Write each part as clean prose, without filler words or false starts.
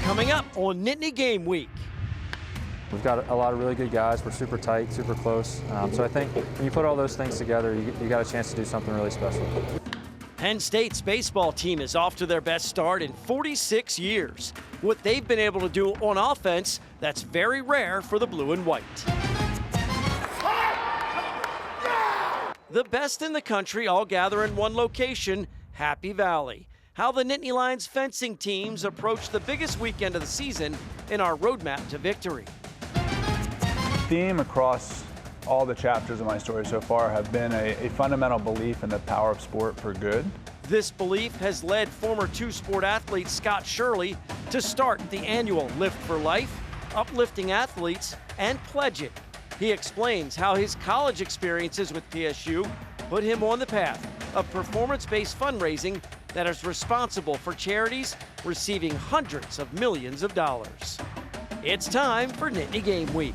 Coming up on Nittany Game Week. We've got a lot of really good guys. We're super tight, super close. So I think when you put all those things together, you got a chance to do something really special. Penn State's baseball team is off to their best start in 46 years. What they've been able to do on offense, that's very rare for the blue and white. The best in the country all gather in one location, Happy Valley. How the Nittany Lions fencing teams approach the biggest weekend of the season in our roadmap to victory. Theme across all the chapters of my story so far have been a fundamental belief in the power of sport for good. This belief has led former two-sport athlete Scott Shirley to start the annual Lift for Life, Uplifting Athletes, and Pledge It. He explains how his college experiences with PSU put him on the path of performance-based fundraising that is responsible for charities receiving hundreds of millions of dollars. It's time for Nittany Game Week.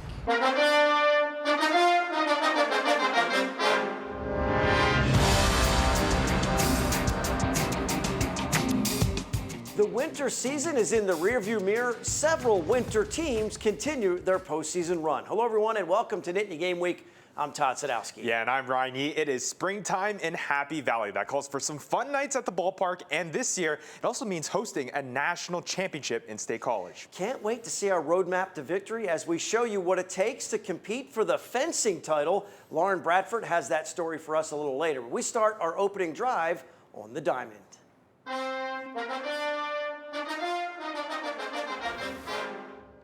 The winter season is in the rearview mirror. Several winter teams continue their postseason run. Hello, everyone, and welcome to Nittany Game Week. I'm Todd Sadowski. Yeah, and I'm Ryan Yee. It is springtime in Happy Valley. That calls for some fun nights at the ballpark, and this year, it also means hosting a national championship in State College. Can't wait to see our roadmap to victory as we show you what it takes to compete for the fencing title. Lauren Bradford has that story for us a little later. We start our opening drive on the diamond.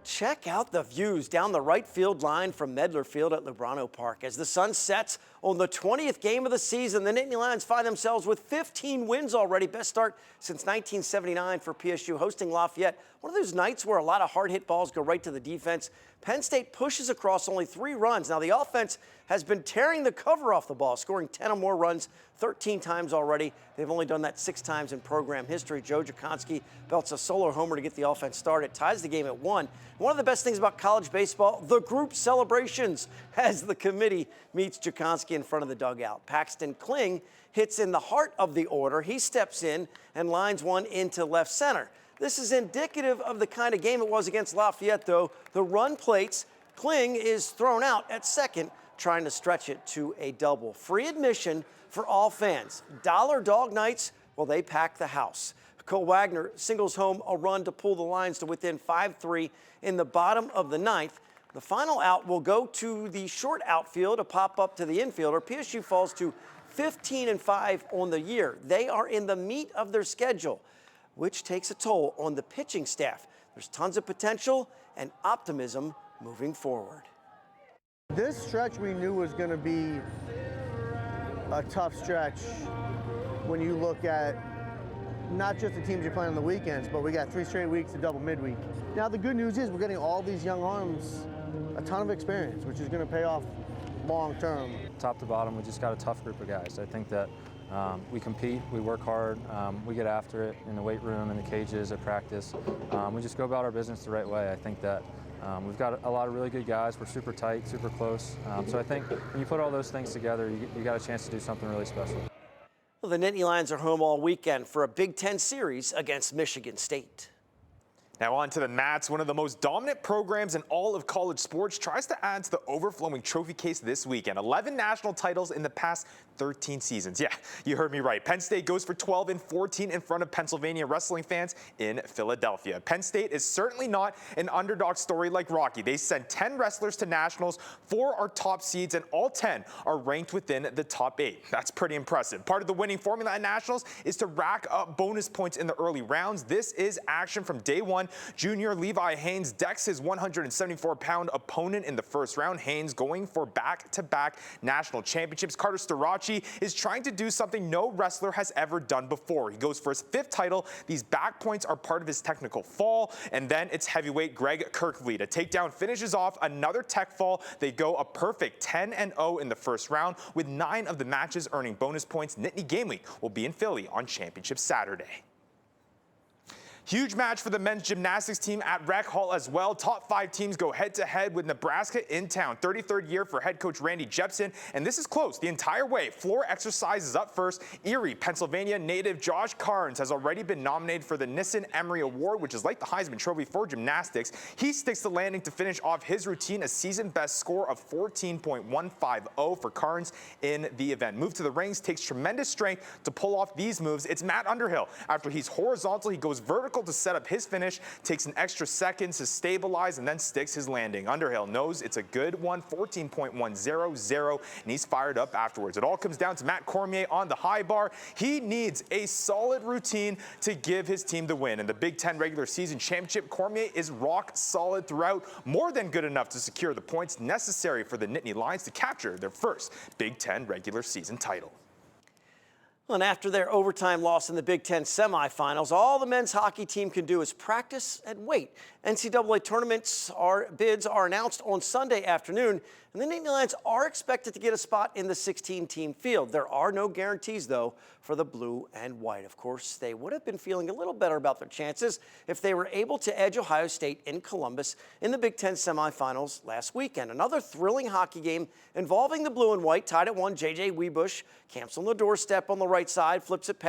Check out the views down the right field line from Medler Field at Lubrano Park. As the sun sets on the 20th game of the season, the Nittany Lions find themselves with 15 wins already. Best start since 1979 for PSU, hosting Lafayette. One of those nights where a lot of hard hit balls go right to the defense. Penn State pushes across only 3 runs. Now the offense has been tearing the cover off the ball, scoring 10 or more runs 13 times already. They've only done that 6 times in program history. Joe Jakonski belts a solo homer to get the offense started, ties the game at 1. One of the best things about college baseball, the group celebrations as the committee meets Jakonski in front of the dugout. Paxton Kling hits in the heart of the order. He steps in and lines one into left center. This is indicative of the kind of game it was against Lafayette, though. The run plates, Kling is thrown out at second, trying to stretch it to a double. Free admission for all fans. Dollar Dog Nights, well, they pack the house. Cole Wagner singles home a run to pull the Lions to within 5-3 in the bottom of the 9th. The final out will go to the short outfield, a pop-up to the infielder. PSU falls to 15-5 on the year. They are in the meat of their schedule, which takes a toll on the pitching staff. There's tons of potential and optimism moving forward. This stretch we knew was going to be a tough stretch when you look at not just the teams you're playing on the weekends, but we got 3 straight weeks of double midweek. Now the good news is we're getting all these young arms a ton of experience, which is going to pay off long term. Top to bottom, we just got a tough group of guys. I think that we compete, we work hard, we get after it in the weight room, in the cages, at practice. We just go about our business the right way. I think that we've got a lot of really good guys. We're super tight, super close. So I think when you put all those things together, you got a chance to do something really special. Well, the Nittany Lions are home all weekend for a Big Ten series against Michigan State. Now on to the mats. One of the most dominant programs in all of college sports tries to add to the overflowing trophy case this weekend. 11 national titles in the past 13 seasons. Yeah, you heard me right. Penn State goes for 12-14 in front of Pennsylvania wrestling fans in Philadelphia. Penn State is certainly not an underdog story like Rocky. They sent 10 wrestlers to nationals, 4 are top seeds, and all 10 are ranked within the top 8. That's pretty impressive. Part of the winning formula at nationals is to rack up bonus points in the early rounds. This is action from day one. Junior Levi Haynes decks his 174-pound opponent in the first round. Haynes going for back-to-back national championships. Carter Starachi is trying to do something no wrestler has ever done before. He goes for his 5th title. These back points are part of his technical fall. And then it's heavyweight Greg Kirklead. A takedown finishes off another tech fall. They go a perfect 10-0 in the first round, with 9 of the matches earning bonus points. Nittany Game Week will be in Philly on Championship Saturday. Huge match for the men's gymnastics team at Rec Hall as well. Top 5 teams go head-to-head with Nebraska in town. 33rd year for head coach Randy Jepson, and this is close the entire way. Floor exercises up first. Erie, Pennsylvania native Josh Carnes has already been nominated for the Nissen Emery Award, which is like the Heisman Trophy for gymnastics. He sticks the landing to finish off his routine, a season-best score of 14.150 for Carnes in the event. Move to the rings takes tremendous strength to pull off these moves. It's Matt Underhill. After he's horizontal, he goes vertical to set up his finish, takes an extra second to stabilize, and then sticks his landing. Underhill knows it's a good one, 14.100, and he's fired up afterwards. It all comes down to Matt Cormier on the high bar. He needs a solid routine to give his team the win. In the Big Ten regular season championship, Cormier is rock solid throughout, more than good enough to secure the points necessary for the Nittany Lions to capture their first Big Ten regular season title. And after their overtime loss in the Big Ten semifinals, all the men's hockey team can do is practice and wait. NCAA tournaments bids are announced on Sunday afternoon, and the Nittany Lions are expected to get a spot in the 16-team field. There are no guarantees, though, for the blue and white. Of course, they would have been feeling a little better about their chances if they were able to edge Ohio State in Columbus in the Big Ten semifinals last weekend. Another thrilling hockey game involving the blue and white, tied at 1. J.J. Wiebusch camps on the doorstep on the right side, flips it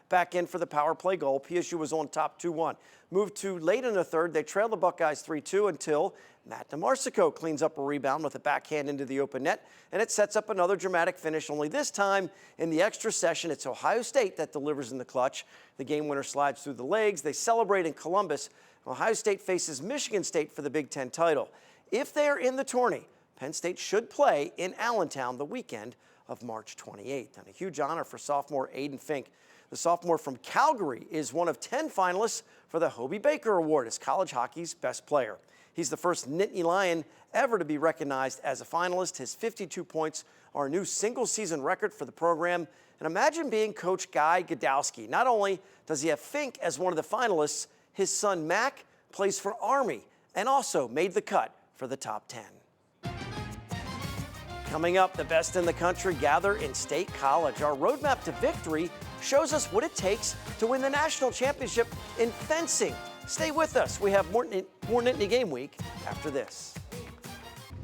back in for the power play goal. PSU was on top 2-1. Moved to late in the third, they trailed the Buckeyes 3-2 until Matt DeMarsico cleans up a rebound with a backhand into the open net, and it sets up another dramatic finish, only this time in the extra session. It's Ohio State that delivers in the clutch. The game winner slides through the legs. They celebrate in Columbus. Ohio State faces Michigan State for the Big Ten title. If they are in the tourney, Penn State should play in Allentown the weekend of March 28th. And a huge honor for sophomore Aiden Fink. The sophomore from Calgary is one of 10 finalists for the Hobie Baker Award as college hockey's best player. He's the first Nittany Lion ever to be recognized as a finalist. His 52 points are a new single-season record for the program. And imagine being Coach Guy Godowski. Not only does he have Fink as one of the finalists, his son Mac plays for Army and also made the cut for the top 10. Coming up, the best in the country gather in State College. Our roadmap to victory shows us what it takes to win the national championship in fencing. Stay with us. We have more Nittany Game Week after this.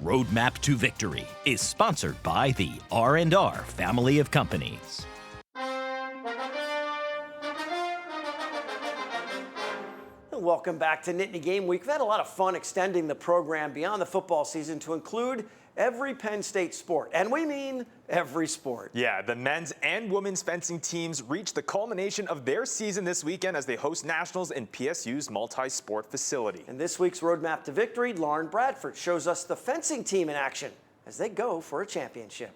Roadmap to Victory is sponsored by the R&R family of companies. Welcome back to Nittany Game Week. We've had a lot of fun extending the program beyond the football season to include every Penn State sport, and we mean every sport. Yeah, the men's and women's fencing teams reach the culmination of their season this weekend as they host nationals in PSU's multi-sport facility. In this week's Roadmap to Victory, Lauren Bradford shows us the fencing team in action as they go for a championship.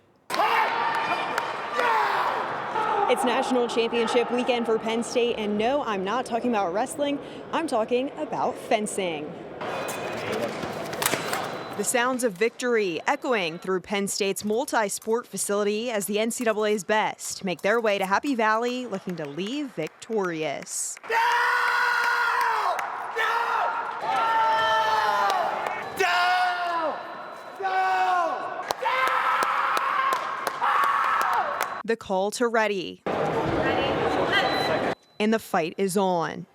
It's National Championship weekend for Penn State, and no, I'm not talking about wrestling, I'm talking about fencing. The sounds of victory echoing through Penn State's multi-sport facility as the NCAA's best make their way to Happy Valley looking to leave victorious. No! No! No! No! No! The call to ready. And the fight is on.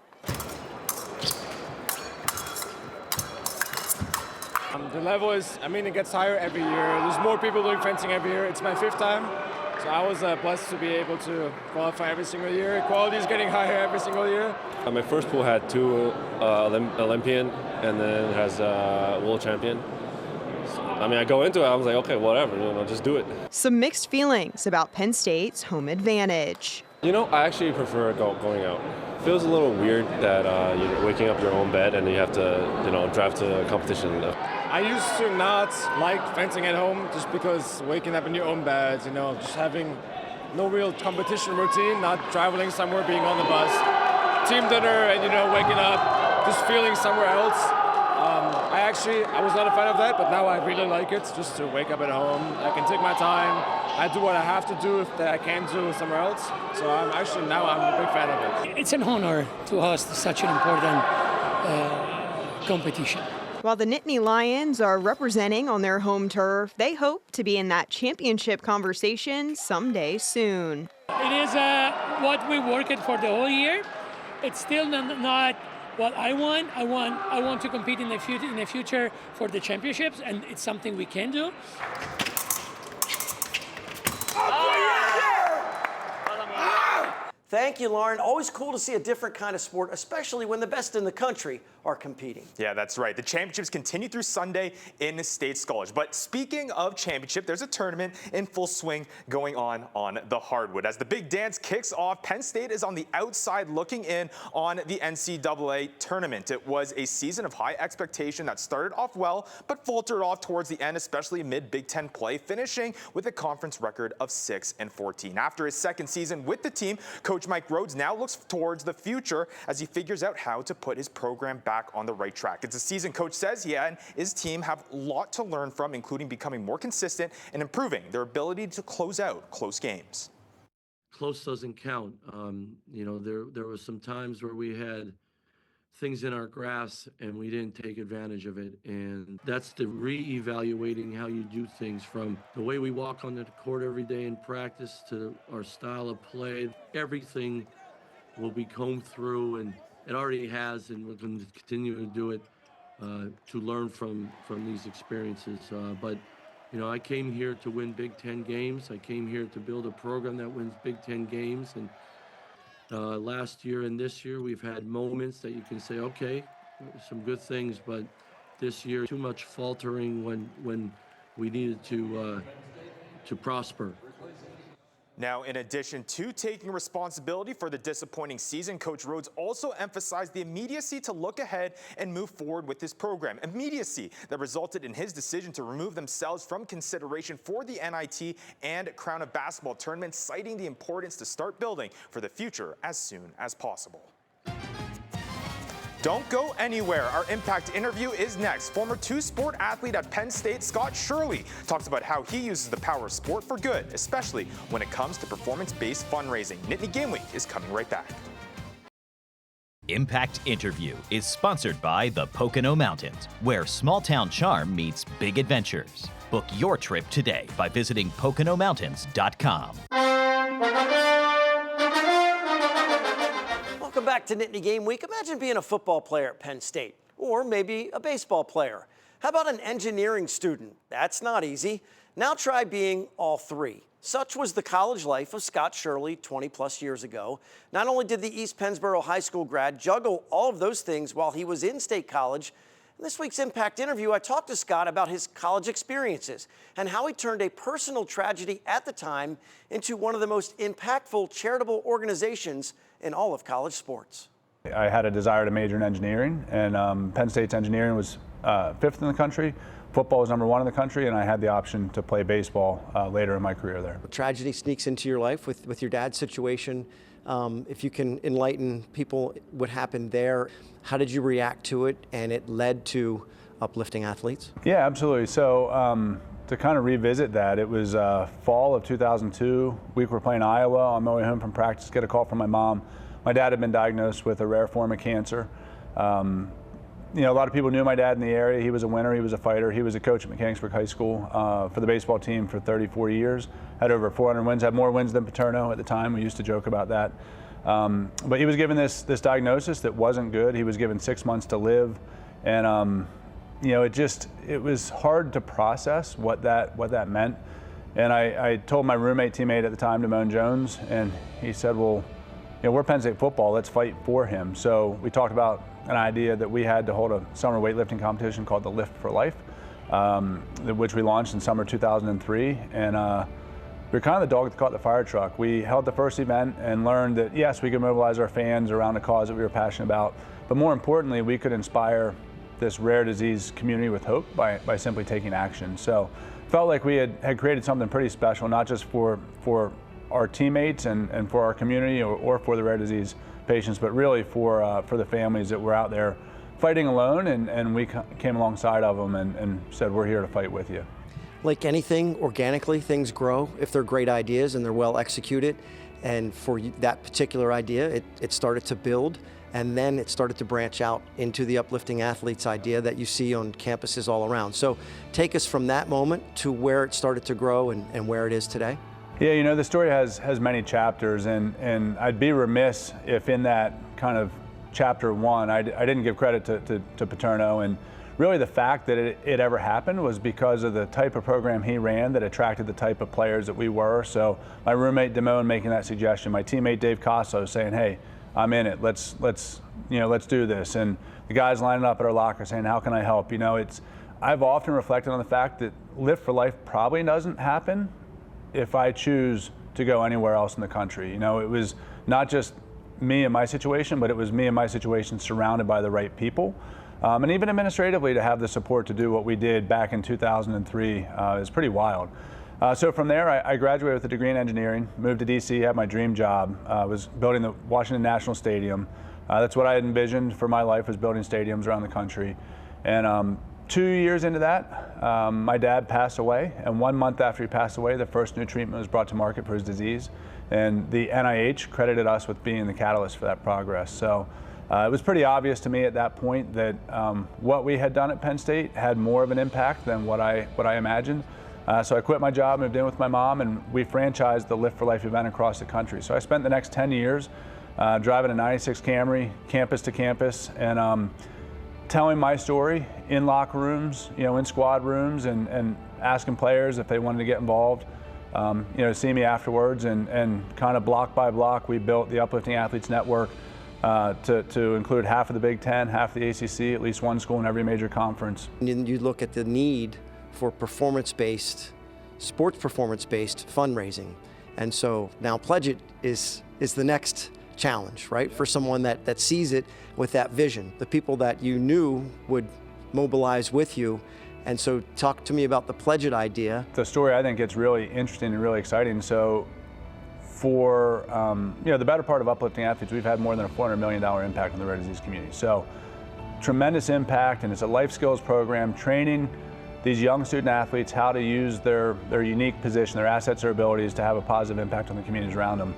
The level is, it gets higher every year. There's more people doing fencing every year. It's my 5th time, so I was blessed to be able to qualify every single year. Quality is getting higher every single year. My first pool had 2 Olympian and then has a world champion. I go into it, I was like, okay, whatever, just do it. Some mixed feelings about Penn State's home advantage. I actually prefer going out. It feels a little weird that you're waking up your own bed and you have to, drive to a competition. I used to not like fencing at home just because waking up in your own bed, just having no real competition routine, not traveling somewhere, being on the bus, team dinner, and waking up, just feeling somewhere else. I was not a fan of that, but now I really like it, just to wake up at home. I can take my time. I do what I have to do that I can't do somewhere else. So I'm a big fan of it. It's an honor to host such an important competition. While the Nittany Lions are representing on their home turf, they hope to be in that championship conversation someday soon. It is what we worked for the whole year. It's still not what I want to compete in the future for the championships, and it's something we can do. Thank you, Lauren. Always cool to see a different kind of sport, especially when the best in the country are competing. Yeah, that's right. The championships continue through Sunday in the States College. But speaking of championship, there's a tournament in full swing going on the hardwood. As the big dance kicks off, Penn State is on the outside looking in on the NCAA tournament. It was a season of high expectation that started off well, but faltered off towards the end, especially amid Big Ten play, finishing with a conference record of 6-14. After his second season with the team, Coach Mike Rhodes now looks towards the future as he figures out how to put his program back on the right track. It's a season Coach says he and his team have a lot to learn from, including becoming more consistent and improving their ability to close out close games. Close doesn't count. You know, there was some times where we had things in our grasp and we didn't take advantage of it. And that's the re-evaluating how you do things, from the way we walk on the court every day in practice to our style of play. Everything will be combed through, and it already has, and we're going to continue to do it to learn from these experiences. But, you know, I came here to win Big Ten games. I came here to build a program that wins Big Ten games. And last year and this year, we've had moments that you can say, okay, some good things, but this year, too much faltering when we needed to prosper. Now, in addition to taking responsibility for the disappointing season, Coach Rhodes also emphasized the immediacy to look ahead and move forward with his program. Immediacy that resulted in his decision to remove themselves from consideration for the NIT and Crown of Basketball tournament, citing the importance to start building for the future as soon as possible. Don't go anywhere. Our Impact interview is next. Former two-sport athlete at Penn State, Scott Shirley, talks about how he uses the power of sport for good, especially when it comes to performance-based fundraising. Nittany Game Week is coming right back. Impact Interview is sponsored by the Pocono Mountains, where small-town charm meets big adventures. Book your trip today by visiting PoconoMountains.com. Welcome back to Nittany Game Week. Imagine being a football player at Penn State, or maybe a baseball player. How about an engineering student? That's not easy. Now try being all three. Such was the college life of Scott Shirley 20-plus years ago. Not only did the East Pennsboro High School grad juggle all of those things while he was in State College, in this week's Impact interview, I talked to Scott about his college experiences and how he turned a personal tragedy at the time into one of the most impactful charitable organizations in all of college sports. I had a desire to major in engineering, and Penn State's engineering was 5th in the country. Football was #1 in the country, and I had the option to play baseball later in my career there. Tragedy sneaks into your life with your dad's situation. If you can enlighten people what happened there, how did you react to it, and it led to Uplifting Athletes? Yeah, absolutely. So to kind of revisit that, it was fall of 2002. We were playing Iowa on my way home from practice, get a call from my mom. My dad had been diagnosed with a rare form of cancer. You know, a lot of people knew my dad in the area. He was a winner, he was a fighter. He was a coach at Mechanicsburg High School for the baseball team for 34 years. Had over 400 wins, had more wins than Paterno at the time. We used to joke about that. But he was given this diagnosis that wasn't good. He was given 6 months to live. And you know, it was hard to process what that meant. And I told my teammate at the time, Damone Jones, and he said, well, you know, we're Penn State football, let's fight for him. So we talked about an idea that we had to hold a summer weightlifting competition called the Lift for Life, which we launched in summer 2003. And we were kind of the dog that caught the fire truck. We held the first event and learned that, yes, we could mobilize our fans around a cause that we were passionate about, but more importantly, we could inspire this rare disease community with hope by simply taking action. So felt like we had created something pretty special, not just for our teammates and for our community or for the rare disease patients, but really for the families that were out there fighting alone, and we came alongside of them and said, we're here to fight with you. Like anything, organically, things grow if they're great ideas and they're well executed. And for that particular idea, it started to build, and then it started to branch out into the Uplifting Athletes idea that you see on campuses all around. So take us from that moment to where it started to grow and where it is today. Yeah, you know, the story has many chapters, and I'd be remiss if in that kind of chapter one. I didn't give credit to Paterno, and really the fact that it ever happened was because of the type of program he ran that attracted the type of players that we were. So my roommate Damone making that suggestion, my teammate Dave Costo saying, hey, I'm in it, let's do this. And the guys lining up at our locker saying, how can I help? I've often reflected on the fact that Lift for Life probably doesn't happen if I choose to go anywhere else in the country. It was not just me and my situation, but it was me and my situation surrounded by the right people. And even administratively, to have the support to do what we did back in 2003 is pretty wild. So from there, I graduated with a degree in engineering, moved to DC, had my dream job, was building the Washington National Stadium. That's what I had envisioned for my life, was building stadiums around the country. And 2 years into that, my dad passed away, and 1 month after he passed away, the first new treatment was brought to market for his disease. And the NIH credited us with being the catalyst for that progress. So it was pretty obvious to me at that point that what we had done at Penn State had more of an impact than what I imagined. So I quit my job, moved in with my mom, and we franchised the Lift for Life event across the country. So I spent the next 10 years driving a 96 Camry, campus to campus, and telling my story in locker rooms, in squad rooms, and asking players if they wanted to get involved. See me afterwards, and kind of block by block, we built the Uplifting Athletes Network to include half of the Big Ten, half the ACC, at least one school in every major conference. And you look at the need for sports performance-based fundraising. And so now Pledge It is the next challenge, right? For someone that sees it with that vision, the people that you knew would mobilize with you. And so talk to me about the Pledge It idea. The story, I think, gets really interesting and really exciting. So for the better part of Uplifting Athletes, we've had more than a $400 million impact on the rare disease community. So tremendous impact, and it's a life skills program training these young student athletes how to use their unique position, their assets, their abilities to have a positive impact on the communities around them.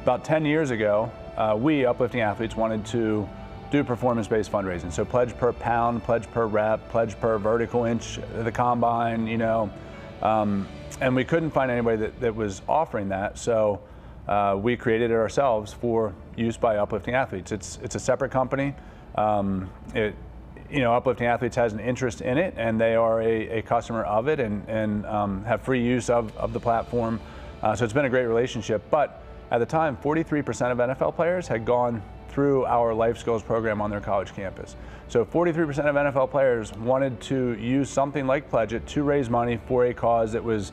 About 10 years ago, we, Uplifting Athletes, wanted to do performance-based fundraising. So pledge per pound, pledge per rep, pledge per vertical inch of the combine, and we couldn't find anybody that was offering that. So we created it ourselves for use by Uplifting Athletes. It's a separate company. Uplifting Athletes has an interest in it, and they are a customer of it, and have free use of the platform. So it's been a great relationship. But at the time, 43% of NFL players had gone through our life skills program on their college campus. So 43% of NFL players wanted to use something like Pledge It to raise money for a cause that was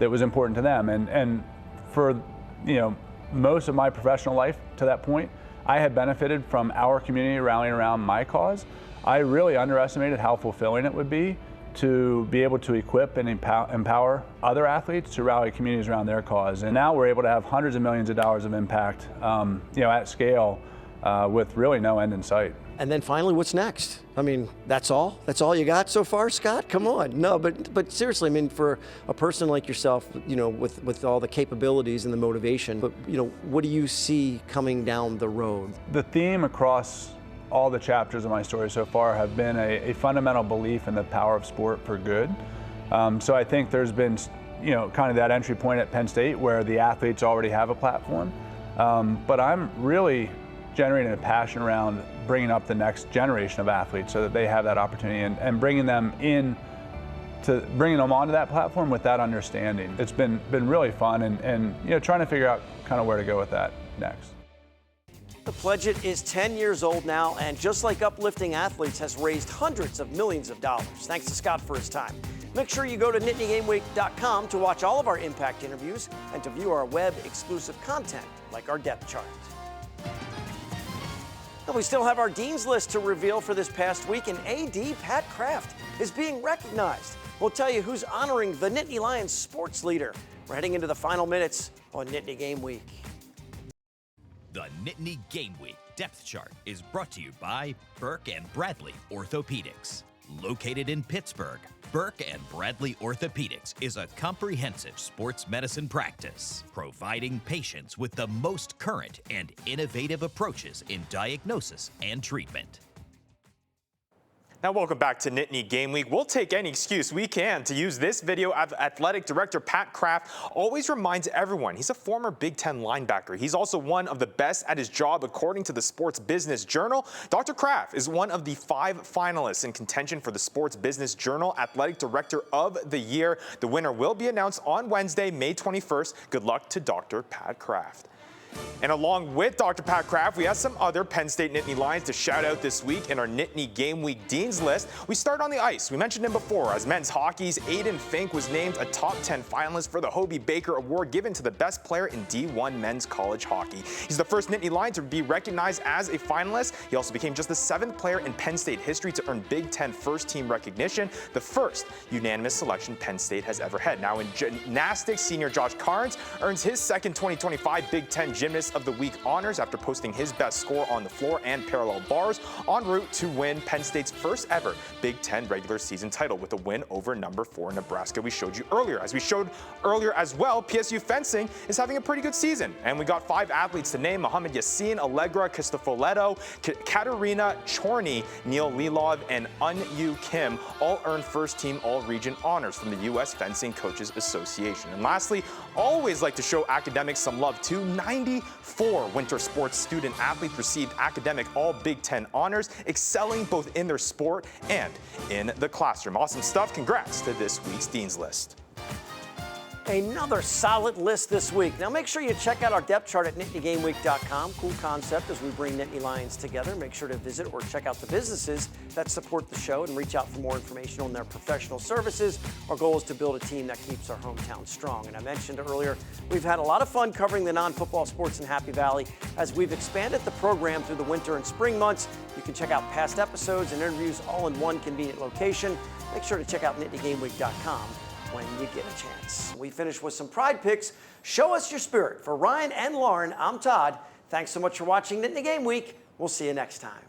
important to them. And for most of my professional life to that point, I had benefited from our community rallying around my cause. I really underestimated how fulfilling it would be to be able to equip and empower other athletes to rally communities around their cause. And now we're able to have hundreds of millions of dollars of impact, at scale, with really no end in sight. And then finally, what's next? I mean, that's all? That's all you got so far, Scott? Come on. No, but seriously, I mean, for a person like yourself, with all the capabilities and the motivation, but, what do you see coming down the road? The theme across all the chapters of my story so far have been a fundamental belief in the power of sport for good. So I think there's been, kind of that entry point at Penn State where the athletes already have a platform. But I'm really generating a passion around bringing up the next generation of athletes so that they have that opportunity, and bringing them onto that platform with that understanding. It's been really fun, and trying to figure out kind of where to go with that next. The Pledge It is 10 years old now, and just like Uplifting Athletes, has raised hundreds of millions of dollars. Thanks to Scott for his time. Make sure you go to NittanyGameWeek.com to watch all of our impact interviews and to view our web-exclusive content like our depth chart. And we still have our Dean's List to reveal for this past week, and AD Pat Kraft is being recognized. We'll tell you who's honoring the Nittany Lions sports leader. We're heading into the final minutes on Nittany Game Week. The Nittany Game Week Depth Chart is brought to you by Burke and Bradley Orthopedics. Located in Pittsburgh, Burke and Bradley Orthopedics is a comprehensive sports medicine practice, providing patients with the most current and innovative approaches in diagnosis and treatment. Now, welcome back to Nittany Game Week. We'll take any excuse we can to use this video. Athletic Director Pat Kraft always reminds everyone he's a former Big Ten linebacker. He's also one of the best at his job, according to the Sports Business Journal. Dr. Kraft is one of the 5 finalists in contention for the Sports Business Journal Athletic Director of the Year. The winner will be announced on Wednesday, May 21st. Good luck to Dr. Pat Kraft. And along with Dr. Pat Kraft, we have some other Penn State Nittany Lions to shout out this week in our Nittany Game Week Dean's List. We start on the ice. We mentioned him before as men's hockey's Aiden Fink was named a top 10 finalist for the Hobie Baker Award given to the best player in D1 men's college hockey. He's the first Nittany Lion to be recognized as a finalist. He also became just the 7th player in Penn State history to earn Big Ten first team recognition, the first unanimous selection Penn State has ever had. Now in gymnastics, senior Josh Carnes earns his second 2025 Big Ten Gymnast of the Week honors after posting his best score on the floor and parallel bars, en route to win Penn State's first ever Big Ten regular season title with a win over number 4 Nebraska we showed you earlier. As we showed earlier as well, PSU fencing is having a pretty good season, and we got 5 athletes to name: Mohamed Yassin, Allegra Cristofoletto, Katerina Chorny, Neil Lilov, and Un-Yu Kim all earned first team all-region honors from the U.S. Fencing Coaches Association. And lastly, always like to show academics some love too. 94 winter sports student athletes received academic all Big Ten honors, excelling both in their sport and in the classroom. Awesome stuff. Congrats to this week's Dean's List. Another solid list this week. Now make sure you check out our depth chart at NittanyGameWeek.com. Cool concept as we bring Nittany Lions together. Make sure to visit or check out the businesses that support the show and reach out for more information on their professional services. Our goal is to build a team that keeps our hometown strong. And I mentioned earlier, we've had a lot of fun covering the non-football sports in Happy Valley as we've expanded the program through the winter and spring months. You can check out past episodes and interviews all in one convenient location. Make sure to check out NittanyGameWeek.com when you get a chance. We finish with some pride picks. Show us your spirit. For Ryan and Lauren, I'm Todd. Thanks so much for watching Nittany Game Week. We'll see you next time.